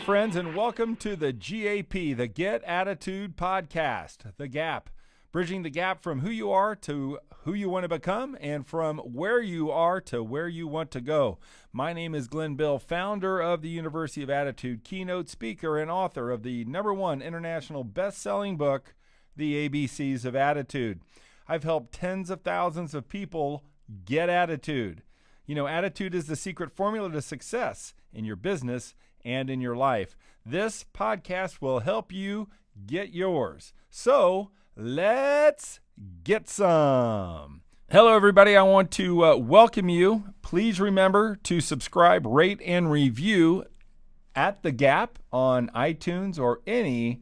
friends, and welcome to the GAP, the Get Attitude Podcast, The Gap, bridging the gap from who you are to who you want to become and from where you are to where you want to go. My name is Glenn Bill, founder of the University of Attitude, keynote speaker, and author of the #1 international best-selling book, The ABCs of Attitude. I've helped tens of thousands of people get attitude. You know, attitude is the secret formula to success in your business and in your life. This podcast will help you get yours. So let's get some. Hello, everybody. I want to welcome you. Please remember to subscribe, rate, and review at The Gap on iTunes or any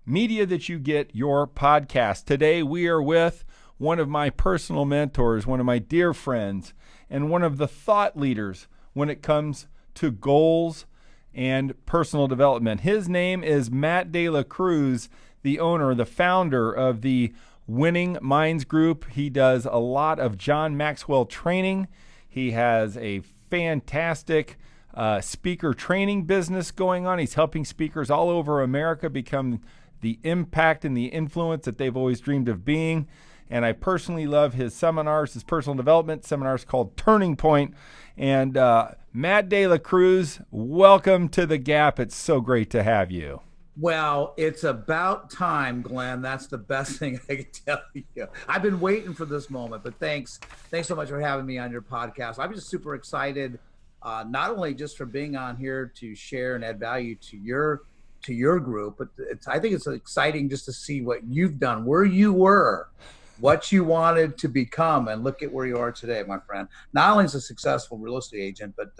media that you get your podcast. Today, we are with one of my personal mentors, one of my dear friends, and one of the thought leaders when it comes to goals and personal development. His name is Matt De La Cruz, the owner, the founder of the Winning Minds Group. He does a lot of John Maxwell training. He has a fantastic speaker training business going on. He's helping speakers all over America become the impact and the influence that they've always dreamed of being. And I personally love his seminars, his personal development seminars called Turning Point. And Matt De La Cruz, welcome to The Gap. It's so great to have you. Well, it's about time, Glenn. That's the best thing I can tell you. I've been waiting for this moment, but thanks so much for having me on your podcast. I'm just super excited, not only just for being on here to share and add value to your group, but I think it's exciting just to see what you've done, where you were, what you wanted to become, and look at where you are today, my friend. Not only as a successful real estate agent, but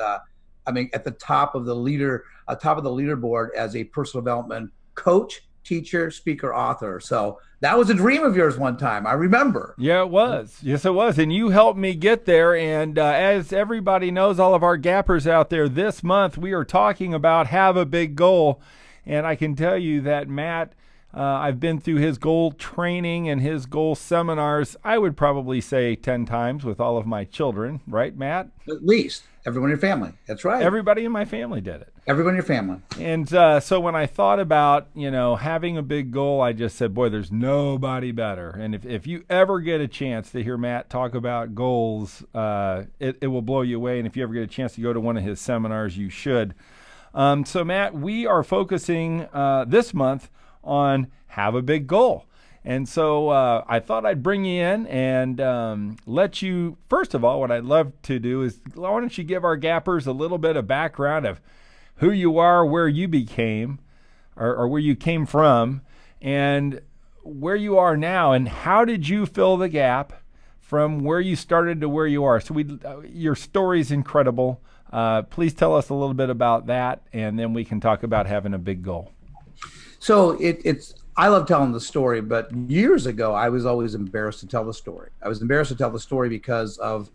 at the top of the leaderboard as a personal development coach, teacher, speaker, author. So that was a dream of yours one time. I remember. Yeah, it was. Yes, it was. And you helped me get there. And as everybody knows, all of our gappers out there, this month we are talking about have a big goal. And I can tell you that Matt, I've been through his goal training and his goal seminars, I would probably say 10 times with all of my children. Right, Matt? At least. Everyone in your family. That's right. Everybody in my family did it. Everyone in your family. And so when I thought about, having a big goal, I just said, boy, there's nobody better. And if you ever get a chance to hear Matt talk about goals, it will blow you away. And if you ever get a chance to go to one of his seminars, you should. So, Matt, we are focusing this month on have a big goal. And so I thought I'd bring you in and let you, first of all, what I'd love to do is, why don't you give our gappers a little bit of background of who you are, where you became, or where you came from, and where you are now, and how did you fill the gap from where you started to where you are? So your story's incredible. Please tell us a little bit about that, and then we can talk about having a big goal. So I love telling the story, but years ago, I was always embarrassed to tell the story. I was embarrassed to tell the story because of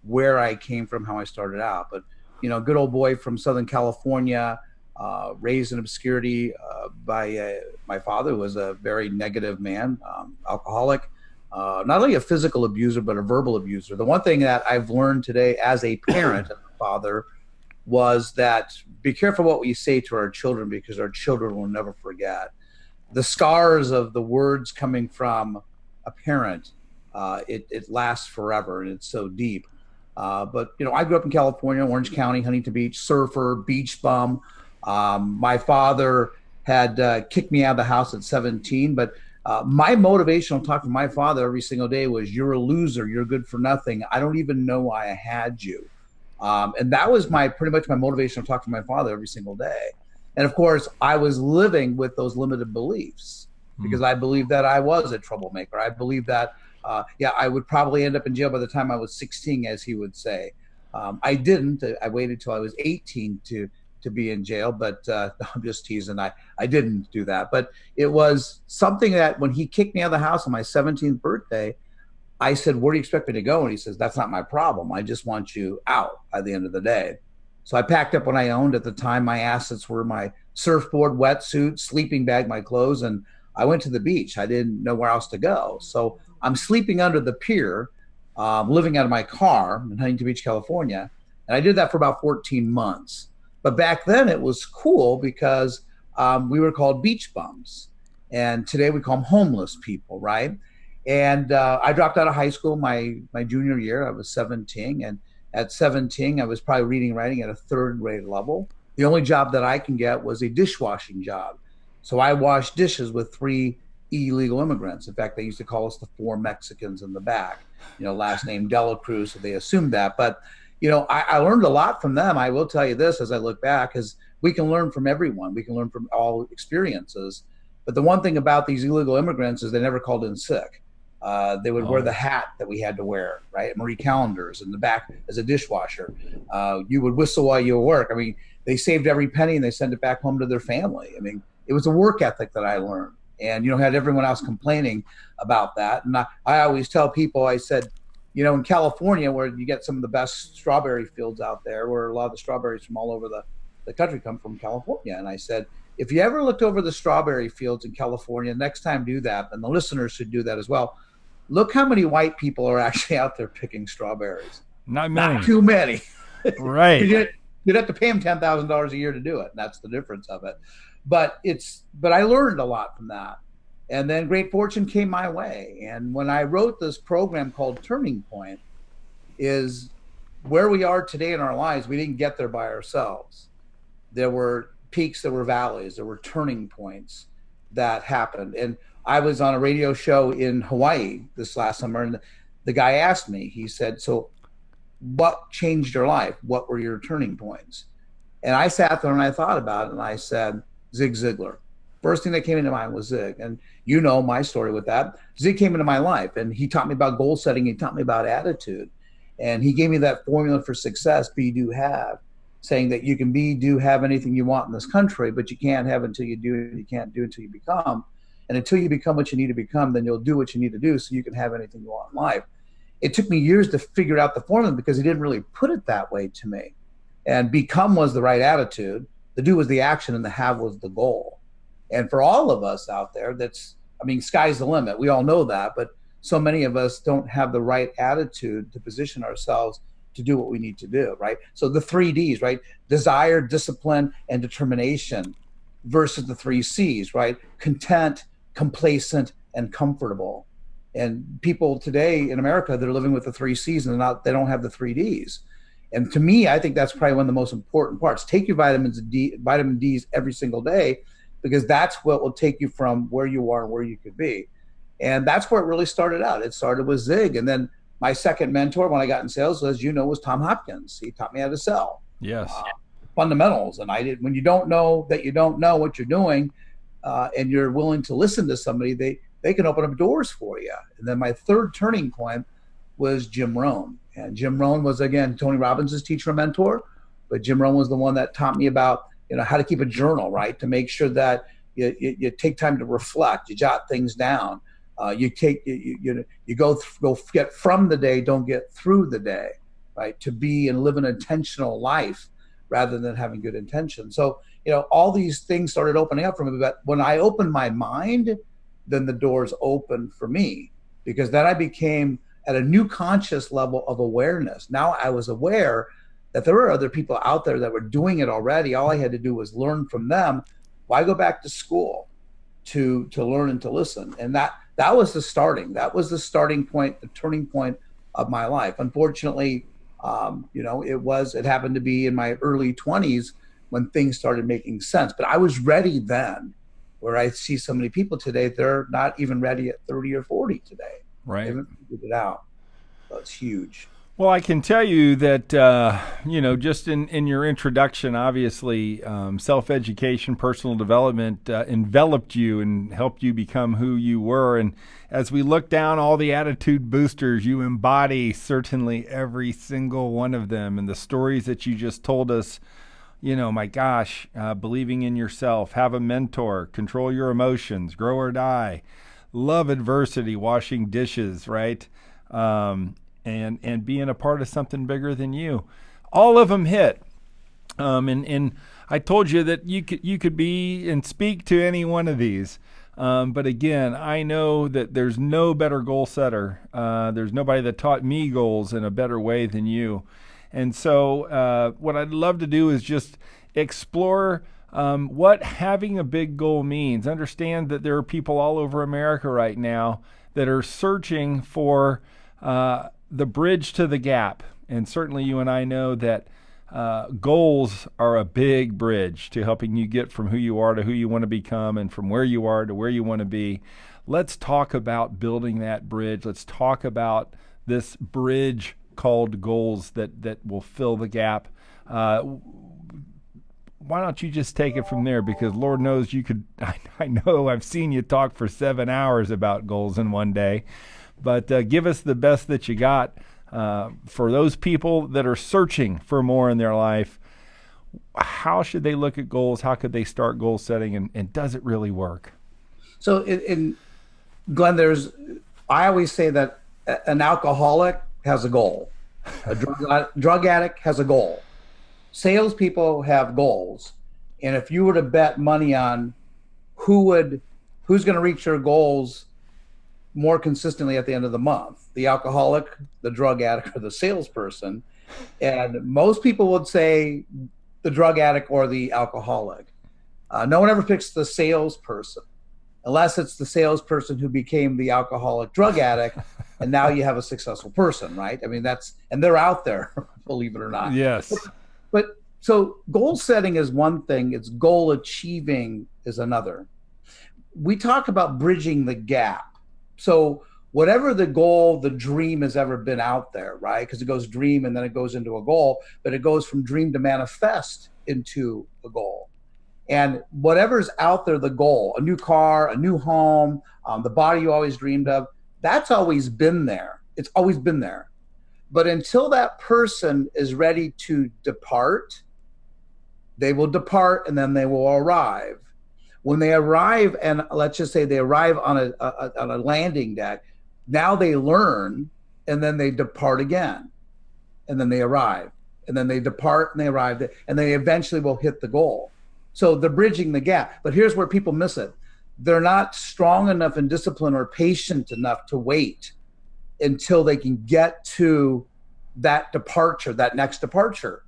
where I came from, how I started out. But, good old boy from Southern California, raised in obscurity by my father, who was a very negative man, alcoholic, not only a physical abuser, but a verbal abuser. The one thing that I've learned today as a parent and a father was that be careful what we say to our children, because our children will never forget. The scars of the words coming from a parent, it lasts forever, and it's so deep. But I grew up in California, Orange County, Huntington Beach, surfer, beach bum. My father had kicked me out of the house at 17, but my motivational talk from my father every single day was, you're a loser, you're good for nothing, I don't even know why I had you. And that was pretty much my motivational talk from my father every single day. And of course, I was living with those limited beliefs because I believed that I was a troublemaker. I believed that, I would probably end up in jail by the time I was 16, as he would say. I didn't. I waited till I was 18 to be in jail, but I'm just teasing. I didn't do that. But it was something that when he kicked me out of the house on my 17th birthday, I said, where do you expect me to go? And he says, that's not my problem. I just want you out by the end of the day. So I packed up what I owned at the time. My assets were my surfboard, wetsuit, sleeping bag, my clothes, and I went to the beach. I didn't know where else to go. So I'm sleeping under the pier, living out of my car in Huntington Beach, California. And I did that for about 14 months. But back then it was cool because we were called beach bums. And today we call them homeless people, right? And I dropped out of high school my junior year. I was 17. And at 17, I was probably reading and writing at a third grade level. The only job that I can get was a dishwashing job. So I washed dishes with 3 illegal immigrants. In fact, they used to call us the 4 Mexicans in the back, last name Dela Cruz. So they assumed that. But, I learned a lot from them. I will tell you this as I look back, is we can learn from everyone. We can learn from all experiences. But the one thing about these illegal immigrants is they never called in sick. They would wear the hat that we had to wear, right? Marie Callender's in the back as a dishwasher. You would whistle while you work. I mean, they saved every penny and they sent it back home to their family. I mean, it was a work ethic that I learned, and had everyone else complaining about that. And I always tell people, I said, in California, where you get some of the best strawberry fields out there, where a lot of the strawberries from all over the country come from California. And I said, if you ever looked over the strawberry fields in California, next time do that, and the listeners should do that as well. Look how many white people are actually out there picking strawberries. Not many. Not too many. Right. You'd have to pay them $10,000 a year to do it. And that's the difference of it. But I learned a lot from that. And then great fortune came my way. And when I wrote this program called Turning Point, is where we are today in our lives, we didn't get there by ourselves. There were peaks, there were valleys, there were turning points that happened. And I was on a radio show in Hawaii this last summer, and the guy asked me, he said, so what changed your life? What were your turning points? And I sat there and I thought about it, and I said, Zig Ziglar. First thing that came into mind was Zig. And you know my story with that. Zig came into my life, and he taught me about goal setting. He taught me about attitude. And he gave me that formula for success, be, do, have, saying that you can be, do, have anything you want in this country, but you can't have until you do, and you can't do until you become. And until you become what you need to become, then you'll do what you need to do so you can have anything you want in life. It took me years to figure out the formula because he didn't really put it that way to me. And become was the right attitude. The do was the action, and the have was the goal. And for all of us out there, sky's the limit. We all know that, but so many of us don't have the right attitude to position ourselves to do what we need to do, right? So the 3 Ds, right? Desire, discipline, and determination versus the 3 Cs, right? Content, complacent, and comfortable. And people today in America, they're living with the 3 Cs and they don't have the 3 Ds. And to me, I think that's probably one of the most important parts. Take your vitamin Ds every single day, because that's what will take you from where you are and where you could be. And that's where it really started out. It started with Zig. And then my second mentor when I got in sales, as you know, was Tom Hopkins. He taught me how to sell. Yes. Fundamentals. And when you don't know that you don't know what you're doing, and you're willing to listen to somebody, they can open up doors for you. And then my third turning point was Jim Rohn. And Jim Rohn was, again, Tony Robbins' teacher and mentor, but Jim Rohn was the one that taught me about, how to keep a journal, right? To make sure that you take time to reflect, you jot things down. You go get from the day, don't get through the day, right? To be and live an intentional life rather than having good intentions. So, all these things started opening up for me. But when I opened my mind, then the doors opened for me, because then I became at a new conscious level of awareness. Now I was aware that there were other people out there that were doing it already. All I had to do was learn from them. Why go back to school to learn and to listen? And that was the starting point, the turning point of my life. Unfortunately, it happened to be in my early 20s when things started making sense. But I was ready then, where I see so many people today, they're not even ready at 30 or 40 today. Right. They haven't figured it out. So it's huge. Well, I can tell you that, just in your introduction, obviously, self-education, personal development enveloped you and helped you become who you were. And as we look down all the attitude boosters, you embody certainly every single one of them. And the stories that you just told us, my gosh, believing in yourself, have a mentor, control your emotions, grow or die, love adversity, washing dishes, right? And being a part of something bigger than you. All of them hit. And I told you that you could be and speak to any one of these. But again, I know that there's no better goal setter. There's nobody that taught me goals in a better way than you. And so what I'd love to do is just explore what having a big goal means. Understand that there are people all over America right now that are searching for the bridge to the gap. And certainly you and I know that goals are a big bridge to helping you get from who you are to who you want to become, and from where you are to where you want to be. Let's talk about building that bridge. Let's talk about this bridge called goals that will fill the gap. Why don't you just take it from there? Because Lord knows you could, I know I've seen you talk for 7 hours about goals in one day, but give us the best that you got for those people that are searching for more in their life. How should they look at goals? How could they start goal setting, and does it really work? So in Glenn, I always say that an alcoholic has a goal. A drug addict has a goal. Salespeople have goals. And if you were to bet money on who's going to reach their goals more consistently at the end of the month, the alcoholic, the drug addict, or the salesperson, and most people would say the drug addict or the alcoholic. No one ever picks the salesperson, unless it's the salesperson who became the alcoholic drug addict, and now you have a successful person, right? I mean, and they're out there, believe it or not. Yes. But so goal setting is one thing, it's goal achieving is another. We talk about bridging the gap. So whatever the goal, the dream has ever been out there, right? Because it goes dream and then it goes into a goal, but it goes from dream to manifest into a goal. And whatever's out there, the goal, a new car, a new home, the body you always dreamed of, that's always been there. It's always been there. But until that person is ready to depart, they will depart and then they will arrive. When they arrive, and let's just say they arrive on a landing deck, now they learn and then they depart again. And then they arrive. And then they depart and they arrive. And they eventually will hit the goal. So they're bridging the gap. But here's where people miss it. They're not strong enough and disciplined or patient enough to wait until they can get to that departure, that next departure.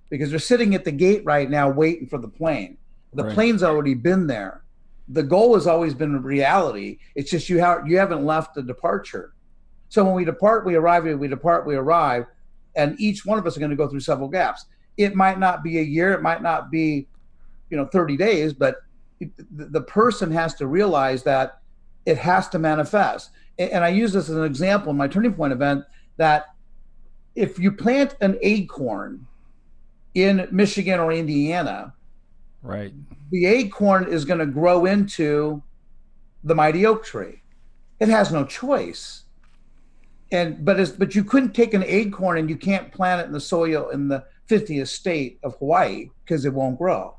Because they're sitting at the gate right now waiting for the plane. The Right. plane's already been there. The goal has always been reality. It's just you haven't left the departure. So when we depart, we arrive. We depart, we arrive. And each one of us are going to go through several gaps. It might not be a year. It might not be 30 days, but the person has to realize that it has to manifest. And I use this as an example in my Turning Point event, that if you plant an acorn in Michigan or Indiana, Right. the acorn is going to grow into the mighty oak tree. It has no choice. But you couldn't take an acorn and you can't plant it in the soil in the 50th state of Hawaii because it won't grow.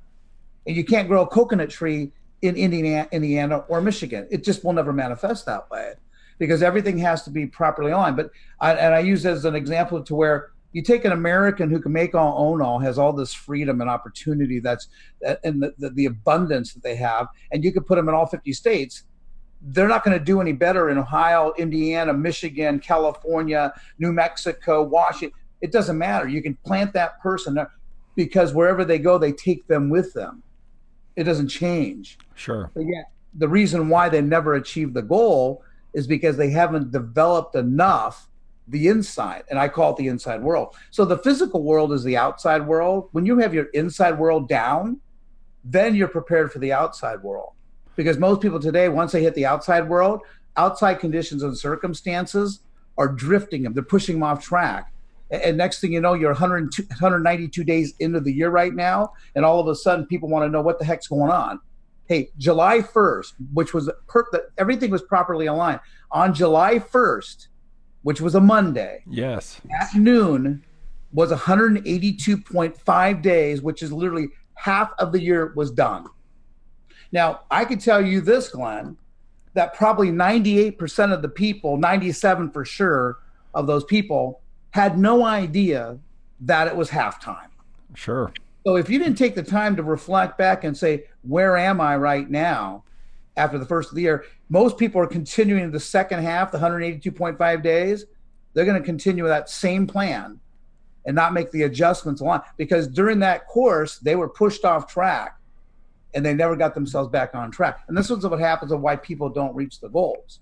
And you can't grow a coconut tree in Indiana or Michigan. It just will never manifest that way because everything has to be properly aligned. But I use it as an example to where you take an American who can make all, own all, has all this freedom and opportunity and the abundance that they have, and you could put them in all 50 states. They're not going to do any better in Ohio, Indiana, Michigan, California, New Mexico, Washington. It doesn't matter. You can plant that person there because wherever they go, they take them with them. It doesn't change. Sure. But yet, the reason why they never achieve the goal is because they haven't developed enough the inside, and I call it the inside world. So the physical world is the outside world. When you have your inside world down, then you're prepared for the outside world. Because most people today, once they hit the outside world, outside conditions and circumstances are drifting them. They're pushing them off track. And next thing you know, you're 192 days into the year right now, and all of a sudden people want to know what the heck's going on. Hey, July 1st, which was everything was properly aligned. On July 1st, which was a Monday, Yes. at noon was 182.5 days, which is literally half of the year was done. Now, I can tell you this, Glenn, that probably 98% of the people, 97 for sure of those people, had no idea that it was halftime. Sure. So if you didn't take the time to reflect back and say, where am I right now after the first of the year? Most people are continuing the second half, the 182.5 days. They're going to continue that same plan. and not make the adjustments along, because during that course, they were pushed off track and they never got themselves back on track. And this is what happens of why people don't reach the goals.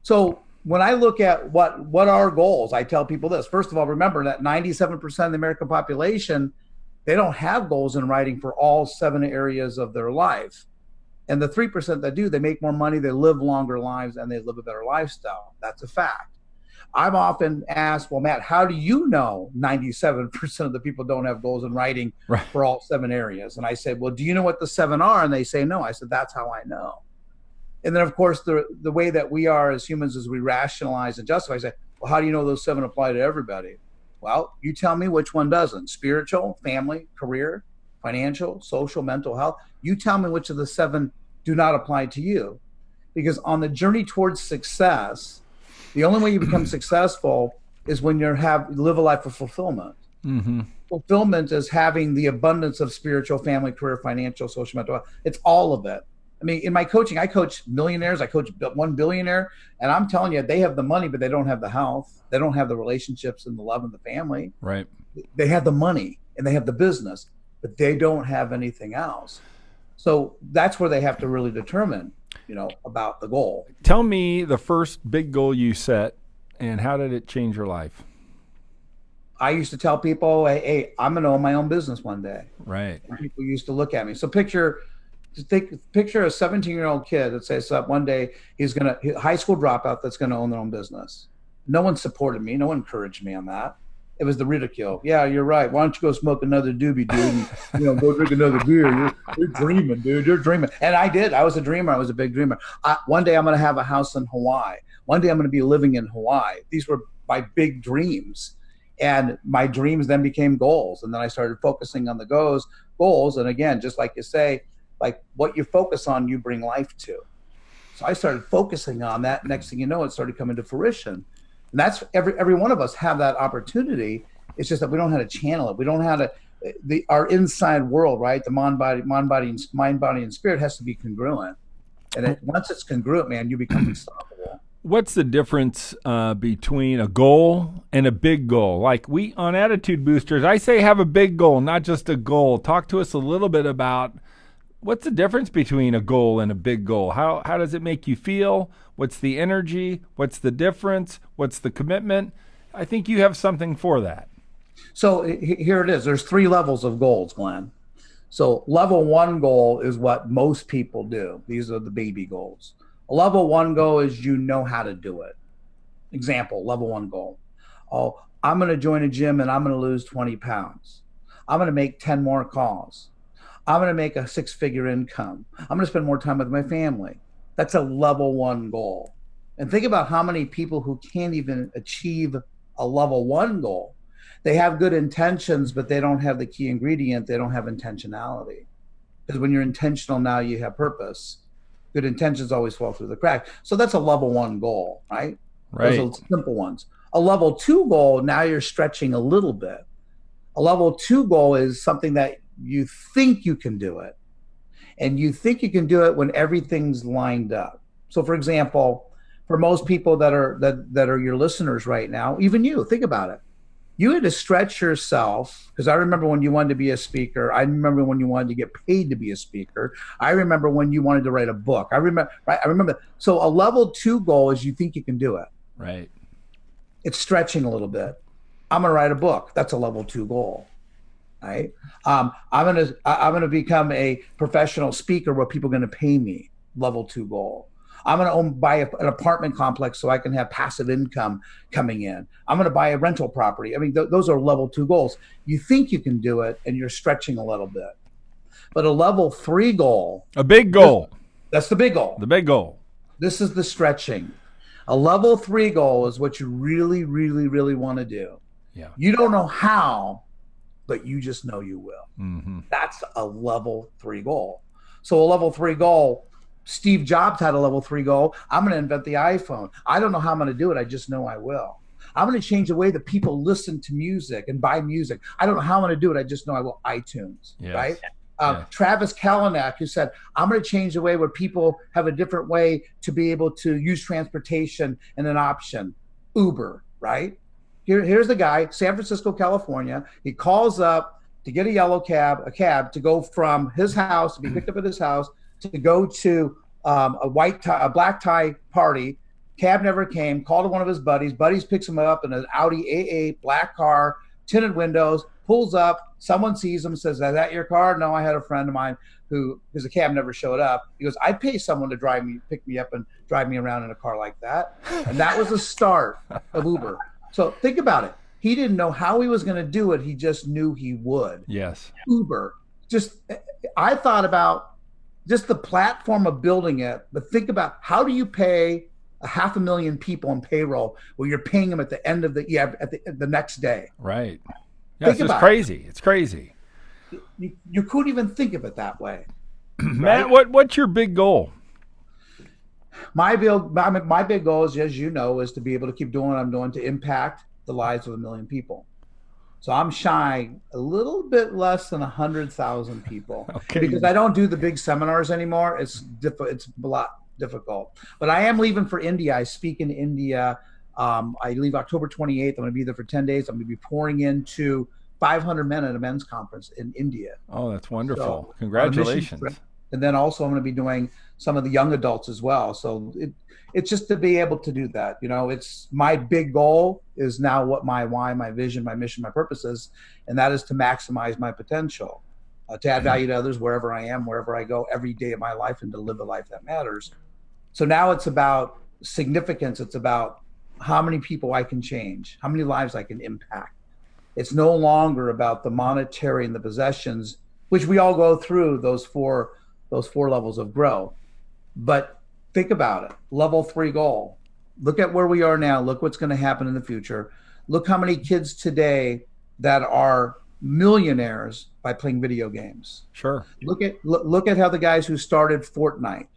So when I look at what are goals, I tell people this. First of all, remember that 97% of the American population, they don't have goals in writing for all 7 areas of their life. And the 3% that do, they make more money, they live longer lives, and they live a better lifestyle. That's a fact. I'm often asked, well, Matt, how do you know 97% of the people don't have goals in writing for all 7 areas? And I said, well, do you know what the 7 are? And they say, no. I said, that's how I know. And then, of course, the way that we are as humans is we rationalize and justify. I say, well, how do you know those 7 apply to everybody? Well, you tell me which one doesn't. Spiritual, family, career, financial, social, mental health. You tell me which of the 7 do not apply to you. Because on the journey towards success, the only way you become successful is when you live a life of fulfillment. Mm-hmm. Fulfillment is having the abundance of spiritual, family, career, financial, social, mental health. It's all of it. I mean, in my coaching, I coach millionaires. I coach 1 billionaire. And I'm telling you, they have the money, but they don't have the health. They don't have the relationships and the love and the family. Right. They have the money and they have the business, but they don't have anything else. So that's where they have to really determine, about the goal. Tell me the first big goal you set and how did it change your life? I used to tell people, hey, I'm going to own my own business one day. Right. And people used to look at me. So picture a 17-year-old kid that says one day he's going to, high school dropout that's going to own their own business. No one supported me. No one encouraged me on that. It was the ridicule. Yeah, you're right. Why don't you go smoke another doobie, dude? And, go drink another beer. You're dreaming, dude. You're dreaming. And I did. I was a dreamer. I was a big dreamer. One day I'm going to have a house in Hawaii. One day I'm going to be living in Hawaii. These were my big dreams. And my dreams then became goals. And then I started focusing on the goals. And again, just like you say, like what you focus on, you bring life to. So I started focusing on that. Next thing you know, it started coming to fruition. And that's every one of us have that opportunity. It's just that we don't know how to channel it. We don't know how to our inside world, right? The mind, body, and spirit has to be congruent. And once it's congruent, man, you become unstoppable. What's the difference between a goal and a big goal? Like on Attitude Boosters, I say have a big goal, not just a goal. Talk to us a little bit about what's the difference between a goal and a big goal? How does it make you feel? What's the energy? What's the difference? What's the commitment? I think you have something for that. So here it is. There's 3 levels of goals, Glenn. So level 1 goal is what most people do. These are the baby goals. A level 1 goal is you know how to do it. Example, level 1 goal. Oh, I'm going to join a gym and I'm going to lose 20 pounds. I'm going to make 10 more calls. I'm going to make a 6-figure income. I'm going to spend more time with my family. That's a level 1 goal. And think about how many people who can't even achieve a level 1 goal. They have good intentions, but they don't have the key ingredient. They don't have intentionality. Because when you're intentional, now you have purpose. Good intentions always fall through the crack. So that's a level 1 goal, right? Right. Those are simple ones. A level 2 goal, now you're stretching a little bit. A level 2 goal is something that you think you can do it. And you think you can do it when everything's lined up. So for example, for most people that are your listeners right now, even you, think about it. You had to stretch yourself, because I remember when you wanted to be a speaker. I remember when you wanted to get paid to be a speaker. I remember when you wanted to write a book. I remember. So a level 2 goal is you think you can do it. Right. It's stretching a little bit. I'm going to write a book. That's a level 2 goal. Right. I'm gonna become a professional speaker where people are going to pay me. Level 2 goal. I'm going to buy an apartment complex so I can have passive income coming in. I'm going to buy a rental property. I mean, those are level 2 goals. You think you can do it, and you're stretching a little bit. But a level 3 goal, a big goal. That's the big goal. The big goal. This is the stretching. A level 3 goal is what you really, really, really want to do. Yeah. You don't know how, but you just know you will. Mm-hmm. That's a level 3 goal. So a level 3 goal, Steve Jobs had a level 3 goal. I'm going to invent the iPhone. I don't know how I'm going to do it. I just know I will. I'm going to change the way that people listen to music and buy music. I don't know how I'm going to do it. I just know I will. iTunes, yes. Right? Travis Kalanick, who said, I'm going to change the way where people have a different way to be able to use transportation and an option. Uber, right? Here's the guy, San Francisco, California. He calls up to get a cab to go from his house, to be picked up at his house, to go to a black tie party. Cab never came. Called to one of his buddies. Buddies picks him up in an Audi A8 black car, tinted windows. Pulls up. Someone sees him. Says, "Is that your car?" "No, I had a friend of mine who, because the cab never showed up." He goes, "I'd pay someone to pick me up and drive me around in a car like that." And that was the start of Uber. So think about it. He didn't know how he was going to do it. He just knew he would. Yes. Uber. I thought about just the platform of building it, but think about, how do you pay 500,000 people on payroll where you're paying them at the end of the next day? Right. Yeah, it's crazy. It's crazy. You couldn't even think of it that way. Matt, what's your big goal? My big goal is, as you know, is to be able to keep doing what I'm doing, to impact the lives of 1 million people. So I'm shy a little bit less than 100,000 people. Okay. Because I don't do the big seminars anymore. It's a lot difficult. But I am leaving for India. I speak in India. I leave October 28th. I'm going to be there for 10 days. I'm going to be pouring into 500 men at a men's conference in India. Oh, that's wonderful. So, congratulations. And then also I'm going to be doing some of the young adults as well. So it's just to be able to do that. It's my big goal is now what my why, my vision, my mission, my purpose is. And that is to maximize my potential, to add value to others wherever I am, wherever I go, every day of my life, and to live the life that matters. So now it's about significance. It's about how many people I can change, how many lives I can impact. It's no longer about the monetary and the possessions, which we all go through those four levels of growth. But think about it. Level 3 goal. Look at where we are now. Look what's going to happen in the future. Look how many kids today that are millionaires by playing video games. Sure. Look at how the guys who started Fortnite.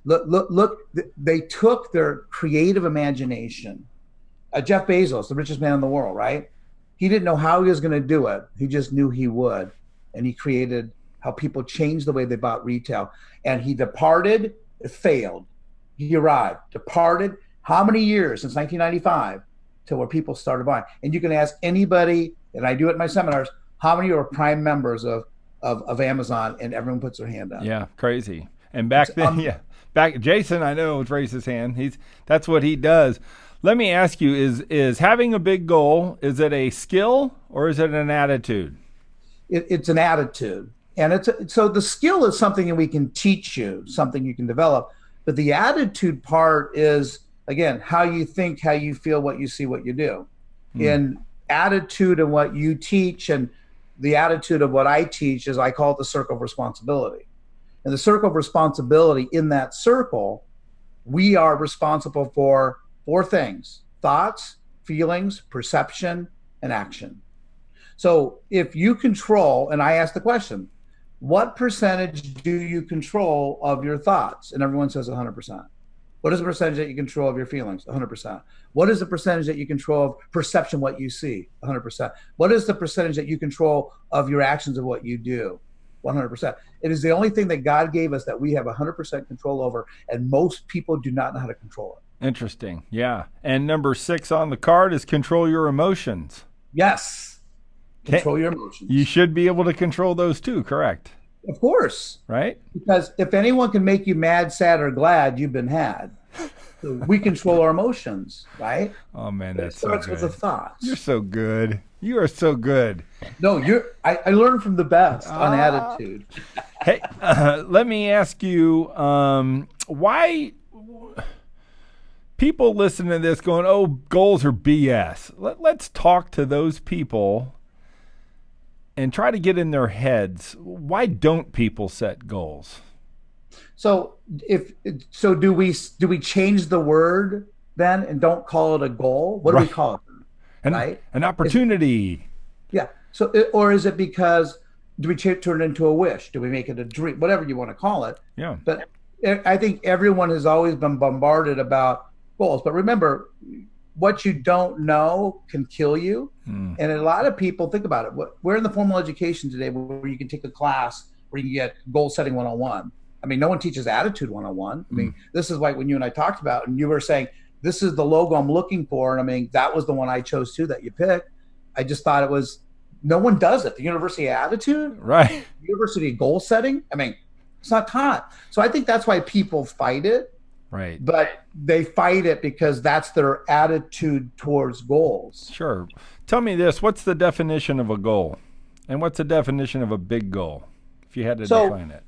Look, they took their creative imagination. Jeff Bezos, the richest man in the world, right? He didn't know how he was going to do it. He just knew he would. And he created how people changed the way they bought retail. And he departed, it failed. He arrived, departed, how many years since 1995 to where people started buying? And you can ask anybody, and I do it in my seminars, how many are prime members of Amazon, and everyone puts their hand up. Yeah, crazy. And back then, Jason, I know, raised his hand. That's what he does. Let me ask you, is having a big goal, is it a skill or is it an attitude? It's an attitude. And so the skill is something that we can teach you, something you can develop. But the attitude part is, again, how you think, how you feel, what you see, what you do. And attitude of what you teach and the attitude of what I teach is, I call it the circle of responsibility. And the circle of responsibility, in that circle, we are responsible for 4 things: thoughts, feelings, perception, and action. So if you control, and I ask the question, what percentage do you control of your thoughts? And everyone says 100%. What is the percentage that you control of your feelings? 100%. What is the percentage that you control of perception, what you see? 100%. What is the percentage that you control of your actions of what you do? 100%. It is the only thing that God gave us that we have 100% control over, and most people do not know how to control it. Interesting. Yeah. And number 6 on the card is control your emotions. Yes. Control your emotions. You should be able to control those too, correct? Of course. Right? Because if anyone can make you mad, sad, or glad, you've been had. So we control our emotions, right? Oh, man, that's so good. It starts with the thoughts. You're so good. You are so good. No, I learned from the best on attitude. Hey, let me ask you, why people listen to this going, oh, goals are BS. Let's talk to those people and try to get in their heads. Why don't people set goals? So do we change the word then and don't call it a goal? What do we call it? An opportunity. So, or is it because, do we turn it into a wish? Do we make it a dream? Whatever you want to call it. Yeah. But I think everyone has always been bombarded about goals. But remember, what you don't know can kill you. And a lot of people, think about it. We're in the formal education today where you can take a class where you can get goal setting 101. I mean, no one teaches attitude 101. I mean, this is like when you and I talked about, and you were saying, this is the logo I'm looking for. And I mean, that was the one I chose too, that you picked. I just thought it was, no one does it. The University of Attitude, Right. University of Goal Setting. I mean, it's not taught. So I think that's why people fight it. Right. But they fight it because that's their attitude towards goals. Sure. Tell me this, what's the definition of a goal? And what's the definition of a big goal, if you had to define it?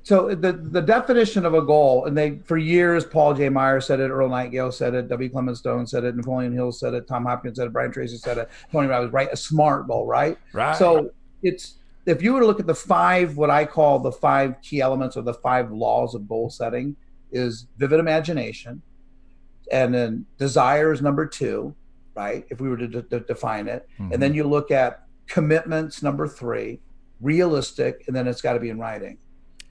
So the definition of a goal, and for years, Paul J. Meyer said it, Earl Nightingale said it, W. Clement Stone said it, Napoleon Hill said it, Tom Hopkins said it, Brian Tracy said it, Tony Robbins, right? A SMART goal, right? Right. So if you were to look at what I call the 5 key elements or the 5 laws of goal setting, is vivid imagination, and then desire is number 2, right? If we were to define it. Mm-hmm. And then you look at commitments, number 3, realistic, and then it's got to be in writing.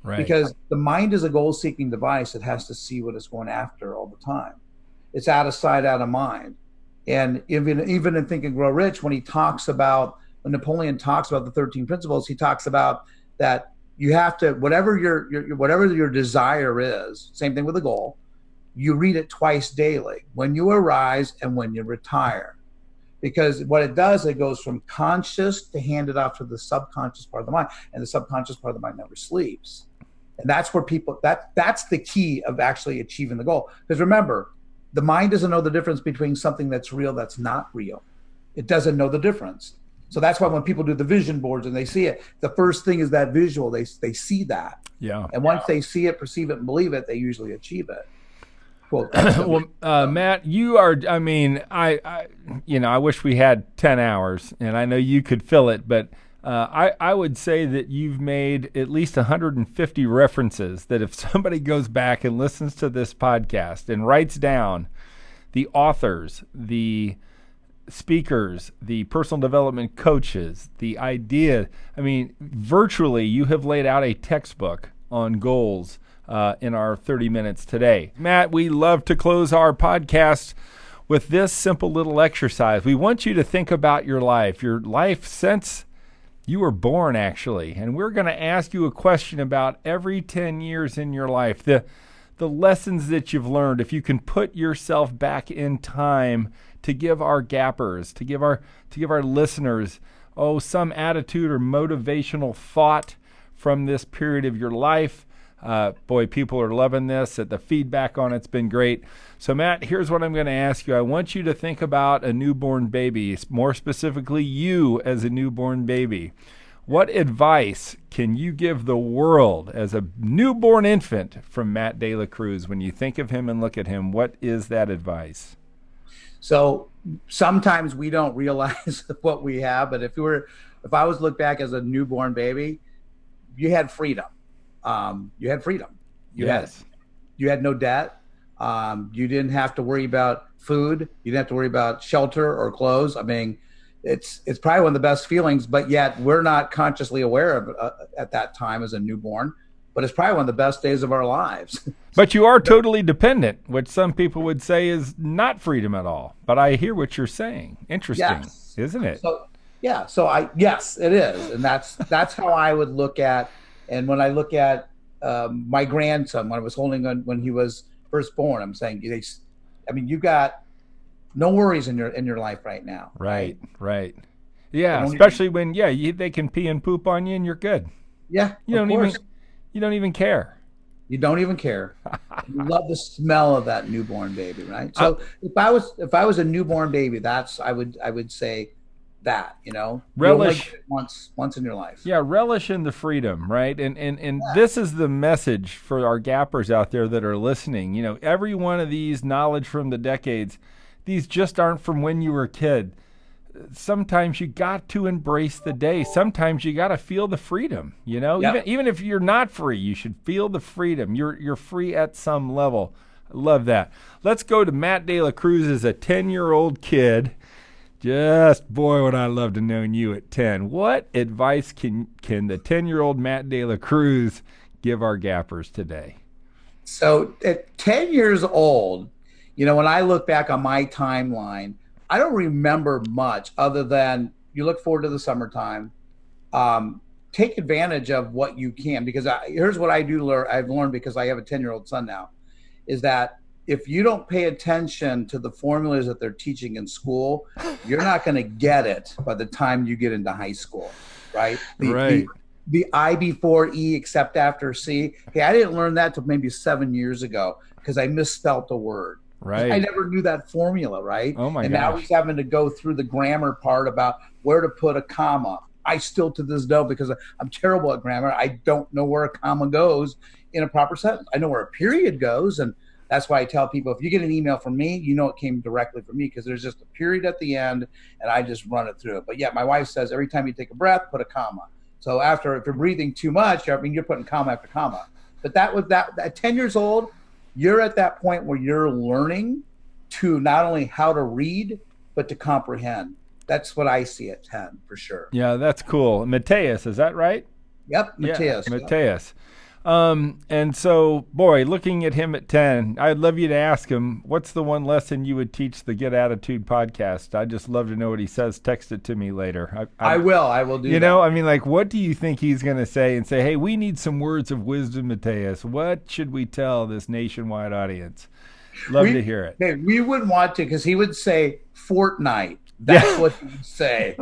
Right. Because the mind is a goal-seeking device. It has to see what it's going after all the time. It's out of sight, out of mind. And even in Think and Grow Rich, when Napoleon talks about the 13 principles, he talks about that you have to, whatever your desire is, same thing with a goal, you read it twice daily, when you arise and when you retire. Because what it does, it goes from conscious to hand it off to the subconscious part of the mind, and the subconscious part of the mind never sleeps. And that's where that's the key of actually achieving the goal. Because remember, the mind doesn't know the difference between something that's real, that's not real. It doesn't know the difference. So that's why when people do the vision boards and they see it, the first thing is that visual. They see that. Yeah. And once they see it, perceive it, and believe it, they usually achieve it. Well, Matt, you are, I mean, I wish we had 10 hours, and I know you could fill it, but I would say that you've made at least 150 references that if somebody goes back and listens to this podcast and writes down the authors, the speakers, the personal development coaches, the idea, I mean, virtually you have laid out a textbook on goals in our 30 minutes today. Matt, we love to close our podcast with this simple little exercise. We want you to think about your life since you were born, actually. And we're going to ask you a question about every 10 years in your life, the lessons that you've learned. If you can put yourself back in time to give our gappers, to give our listeners, some attitude or motivational thought from this period of your life. Boy, people are loving this. The feedback on it's been great. So, Matt, here's what I'm going to ask you. I want you to think about a newborn baby, more specifically you as a newborn baby. What advice can you give the world as a newborn infant from Matt De La Cruz? When you think of him and look at him, what is that advice? So sometimes we don't realize what we have, but if I was to look back as a newborn baby, you had freedom. You had freedom. You had no debt. You didn't have to worry about food. You didn't have to worry about shelter or clothes. I mean, it's probably one of the best feelings, but yet we're not consciously aware of it at that time as a newborn. But it's probably one of the best days of our lives. But you are totally dependent, which some people would say is not freedom at all. But I hear what you're saying. Interesting, isn't it? Yes, it is, and that's how I would look at. And when I look at my grandson, when I was holding on when he was first born, I'm saying, you've got no worries in your life right now. Right. Yeah, especially when they can pee and poop on you and you're good. Yeah, you don't even care. You don't even care. You love the smell of that newborn baby, right? So if I was a newborn baby, I would say that, relish once in your life. Yeah, relish in the freedom, right? And this is the message for our gappers out there that are listening. Every one of these knowledge from the decades, these just aren't from when you were a kid. Sometimes you got to embrace the day. Sometimes you got to feel the freedom, even if you're not free, you should feel the freedom. You're free at some level. I love that. Let's go to Matt De La Cruz as a 10-year-old kid. Boy, would I love to know you at 10. What advice can the 10-year-old Matt De La Cruz give our gappers today? So at 10 years old, when I look back on my timeline, I don't remember much other than you look forward to the summertime. Take advantage of what you can, because here's what I do learn. I've learned because I have a 10-year-old son now, is that if you don't pay attention to the formulas that they're teaching in school, you're not going to get it by the time you get into high school, right? The I before E except after C. Hey, I didn't learn that till maybe 7 years ago because I misspelled a word. Right. I never knew that formula, right? Oh my gosh. And now he's having to go through the grammar part about where to put a comma. I still to this day, because I'm terrible at grammar, I don't know where a comma goes in a proper sentence. I know where a period goes, and that's why I tell people, if you get an email from me, you know it came directly from me because there's just a period at the end, and I just run it through it. But yeah, my wife says every time you take a breath, put a comma. So if you're breathing too much, you're putting comma after comma. But at 10 years old, you're at that point where you're learning to not only how to read, but to comprehend. That's what I see at 10 for sure. Yeah, that's cool. Mateus, is that right? Yep, Mateus. Yeah, Mateus. And so, boy, looking at him at 10, I'd love you to ask him, what's the one lesson you would teach the Get Attitude podcast? I'd just love to know what he says. Text it to me later. I will do that. You know, I mean, like, what do you think he's going to say and say, hey, we need some words of wisdom, Mateus. What should we tell this nationwide audience? Love to hear it. Hey, we wouldn't want to, because he would say Fortnite. That's what he would say.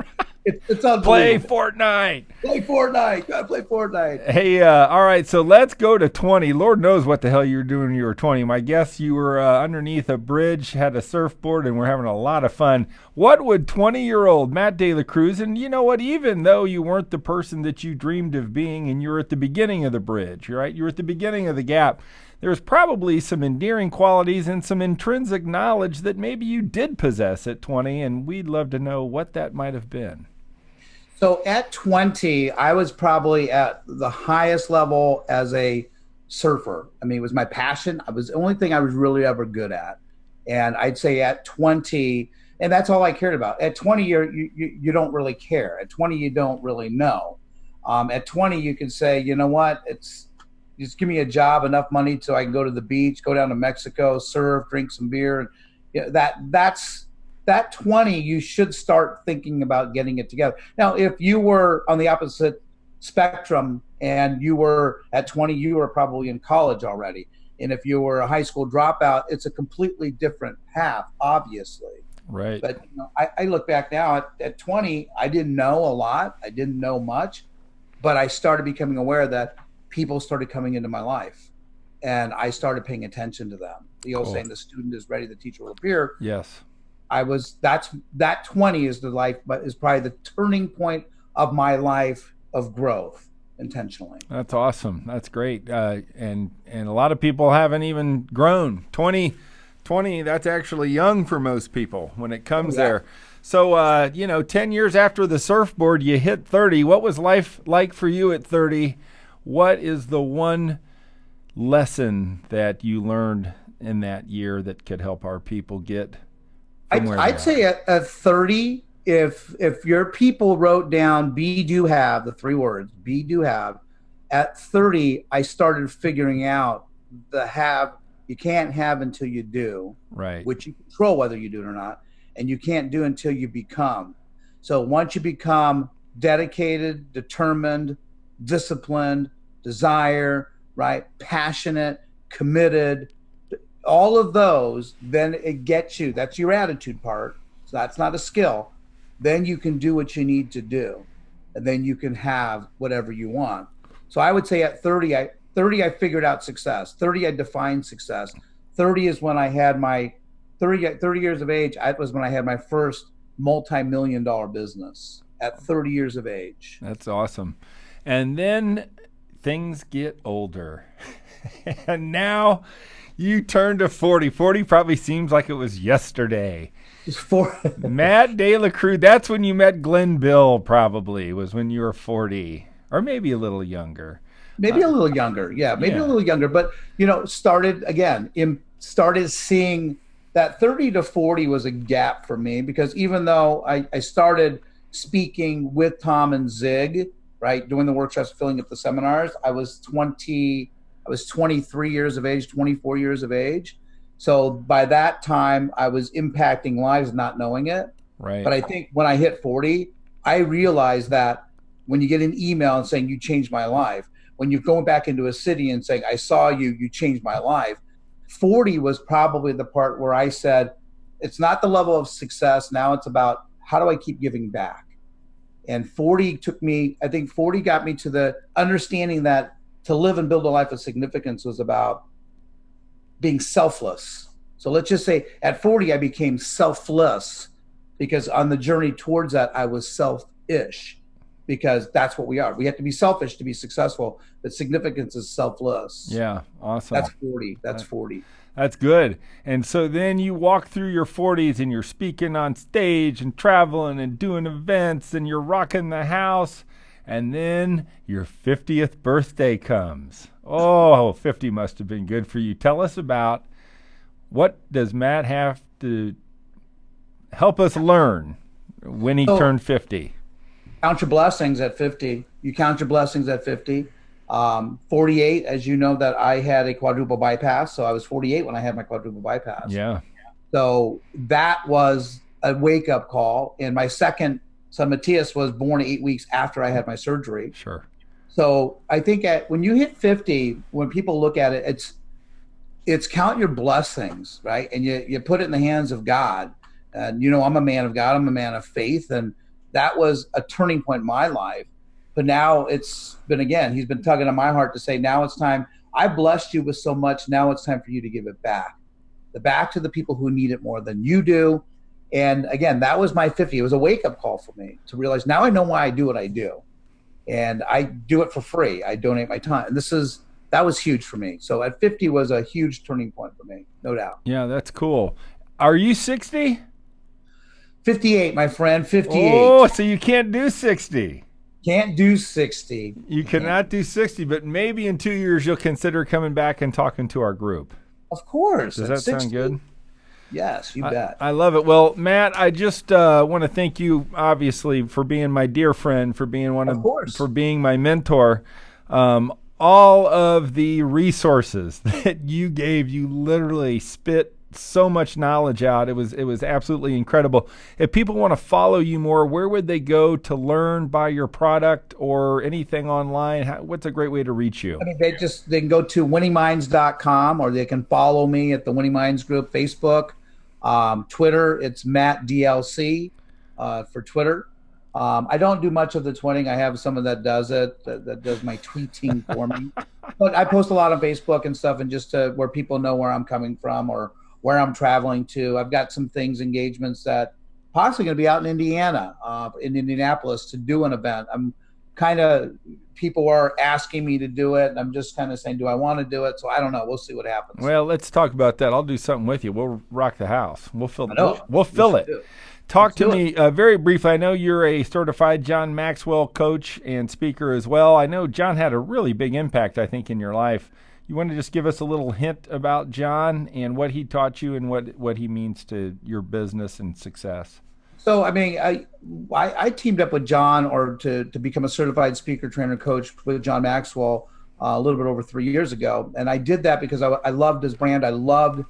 It's unbelievable. Play Fortnite. Play Fortnite. Gotta play Fortnite. Hey, all right, so let's go to 20. Lord knows what the hell you were doing when you were 20. My guess you were underneath a bridge, had a surfboard, and we're having a lot of fun. What would 20-year-old Matt De La Cruz, and you know what, even though you weren't the person that you dreamed of being and you were at the beginning of the bridge, right? You were at the beginning of the gap. There's probably some endearing qualities and some intrinsic knowledge that maybe you did possess at 20, and we'd love to know what that might have been. So at 20, I was probably at the highest level as a surfer. I mean, it was my passion. It was the only thing I was really ever good at. And I'd say at 20, and that's all I cared about. At 20, you don't really care. At 20, you don't really know. At 20, you can say, you know what, just give me a job, enough money so I can go to the beach, go down to Mexico, surf, drink some beer. That 20, you should start thinking about getting it together. Now, if you were on the opposite spectrum and you were at 20, you were probably in college already. And if you were a high school dropout, it's a completely different path, obviously. Right. But I look back now at 20, I didn't know a lot. I didn't know much, but I started becoming aware that people started coming into my life, and I started paying attention to them. The old saying, the student is ready, the teacher will appear. Yes. That 20 is the life, but is probably the turning point of my life of growth intentionally. That's awesome. That's great. And a lot of people haven't even grown. 20, that's actually young for most people when it comes there. So, 10 years after the surfboard, you hit 30. What was life like for you at 30? What is the one lesson that you learned in that year that could help our people get from where I'd say at 30, if your people wrote down be, do, have, the 3 words, be, do, have, at 30, I started figuring out the have, you can't have until you do, right? Which you control whether you do it or not, and you can't do until you become. So once you become dedicated, determined, disciplined, desire, right, passionate, committed, all of those, then it gets you. That's your attitude part. So that's not a skill. Then you can do what you need to do, and then you can have whatever you want. So I would say at 30, I figured out success. 30, I defined success. 30 is when I had my 30 years of age. Was when I had my first multi-million-dollar business at 30 years of age. That's awesome. And then things get older. And now you turn to 40. 40 probably seems like it was yesterday. Matt De La Cruz, that's when you met Glenn Bill, probably, was when you were 40. Or maybe a little younger. Maybe a little younger. Yeah, maybe a little younger. But, started seeing that 30 to 40 was a gap for me, because even though I started speaking with Tom and Zig, right, doing the workshops, filling up the seminars, I was 23 years of age, 24 years of age. So by that time, I was impacting lives, not knowing it. Right. But I think when I hit 40, I realized that when you get an email and saying, you changed my life, when you're going back into a city and saying, I saw you, you changed my life, 40 was probably the part where I said, it's not the level of success. Now it's about how do I keep giving back? And 40 took me, I think 40 got me to the understanding that to live and build a life of significance was about being selfless. So let's just say at 40, I became selfless because on the journey towards that, I was selfish because that's what we are. We have to be selfish to be successful, but significance is selfless. Yeah, awesome. That's 40. That's 40. That's good. And so then you walk through your 40s and you're speaking on stage and traveling and doing events and you're rocking the house. And then your 50th birthday comes. Oh, 50 must have been good for you. Tell us about what does Matt have to help us learn when he turned 50? Count your blessings at 50. You count your blessings at 50. 48, as you know, that I had a quadruple bypass. So I was 48 when I had my quadruple bypass. Yeah. So that was a wake-up call. And my second son, Matthias, was born 8 weeks after I had my surgery. Sure. So I think when you hit 50, when people look at it, it's count your blessings, right? And you put it in the hands of God. And, you know, I'm a man of God. I'm a man of faith. And that was a turning point in my life. But now it's been, again, he's been tugging on my heart to say, now it's time. I blessed you with so much. Now it's time for you to give it back. Back to the people who need it more than you do. And again, that was my 50. It was a wake-up call for me to realize now I know why I do what I do. And I do it for free. I donate my time. And that was huge for me. So at 50 was a huge turning point for me, no doubt. Yeah, that's cool. Are you 60? 58, my friend, 58. Oh, so you can't do 60. Can't do 60. You cannot do 60, but maybe in 2 years you'll consider coming back and talking to our group. Of course. Does that sound good? Yes, you bet. I love it. Well, Matt, I just want to thank you, obviously, for being my dear friend, for being for being my mentor. All of the resources that you gave, you literally spit so much knowledge out. It was absolutely incredible. If people want to follow you more, where would they go to learn, buy your product or anything online? What's a great way to reach you? I mean, they can go to winningminds.com, or they can follow me at the Winning Minds group, Facebook, Twitter. It's Matt DLC for Twitter. I don't do much of the tweeting. I have someone that does it, that does my tweeting for me. But I post a lot on Facebook and stuff, and just where people know where I'm coming from or where I'm traveling to. I've got some engagements that possibly going to be out in Indiana, in Indianapolis, to do an event. People are asking me to do it, and I'm just kind of saying, do I want to do it? So I don't know. We'll see what happens. Well, let's talk about that. I'll do something with you. We'll rock the house. We'll fill it. Talk to me very briefly. I know you're a certified John Maxwell coach and speaker as well. I know John had a really big impact, I think, in your life. You want to just give us a little hint about John and what he taught you and what he means to your business and success? So, I mean, I teamed up with John to become a certified speaker, trainer, coach with John Maxwell a little bit over 3 years ago. And I did that because I loved his brand. I loved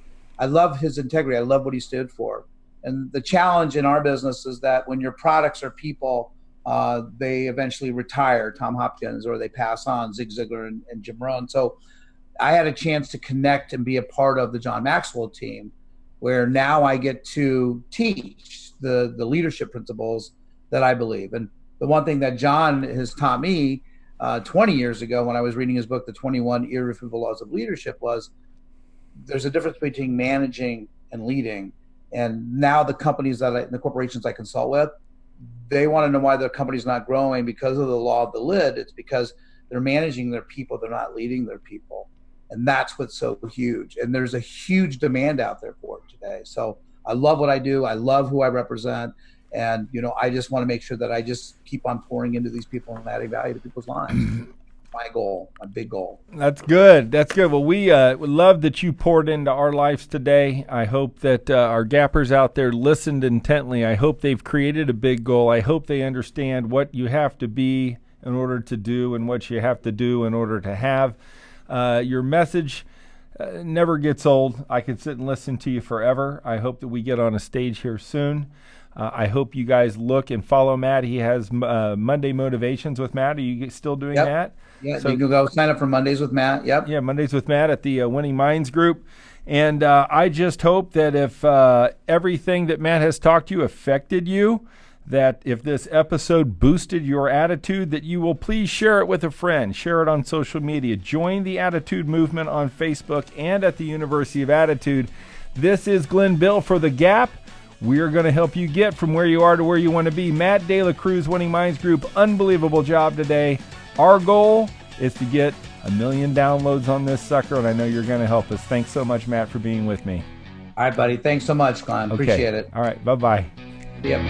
his integrity. I loved what he stood for. And the challenge in our business is that when your products are people, they eventually retire, Tom Hopkins, or they pass on, Zig Ziglar and Jim Rohn. So I had a chance to connect and be a part of the John Maxwell team, where now I get to teach the leadership principles that I believe. And the one thing that John has taught me 20 years ago when I was reading his book, The 21 Irrefutable Laws of Leadership, was there's a difference between managing and leading. And now the the corporations I consult with, they want to know why their company's not growing because of the law of the lid. It's because they're managing their people. They're not leading their people. And that's what's so huge. And there's a huge demand out there for it today. So I love what I do. I love who I represent. And, you know, I just want to make sure that I just keep on pouring into these people and adding value to people's lives. My goal, my big goal. That's good. That's good. Well, we love that you poured into our lives today. I hope that our gappers out there listened intently. I hope they've created a big goal. I hope they understand what you have to be in order to do and what you have to do in order to have. Your message never gets old. I could sit and listen to you forever. I hope that we get on a stage here soon. I hope you guys look and follow Matt. He has Monday Motivations with Matt. Are you still doing that? Yeah, so you can go sign up for Mondays with Matt. Yep. Yeah, Mondays with Matt at the Winning Minds group. And I just hope that if everything that Matt has talked to you affected you, that if this episode boosted your attitude, that you will please share it with a friend. Share it on social media. Join the Attitude Movement on Facebook and at the University of Attitude. This is Glenn Bill for The Gap. We are going to help you get from where you are to where you want to be. Matt De La Cruz, Winning Minds Group, unbelievable job today. Our goal is to get 1 million downloads on this sucker, and I know you're going to help us. Thanks so much, Matt, for being with me. All right, buddy. Thanks so much, Glenn. Appreciate it. All right. Bye-bye. Yep.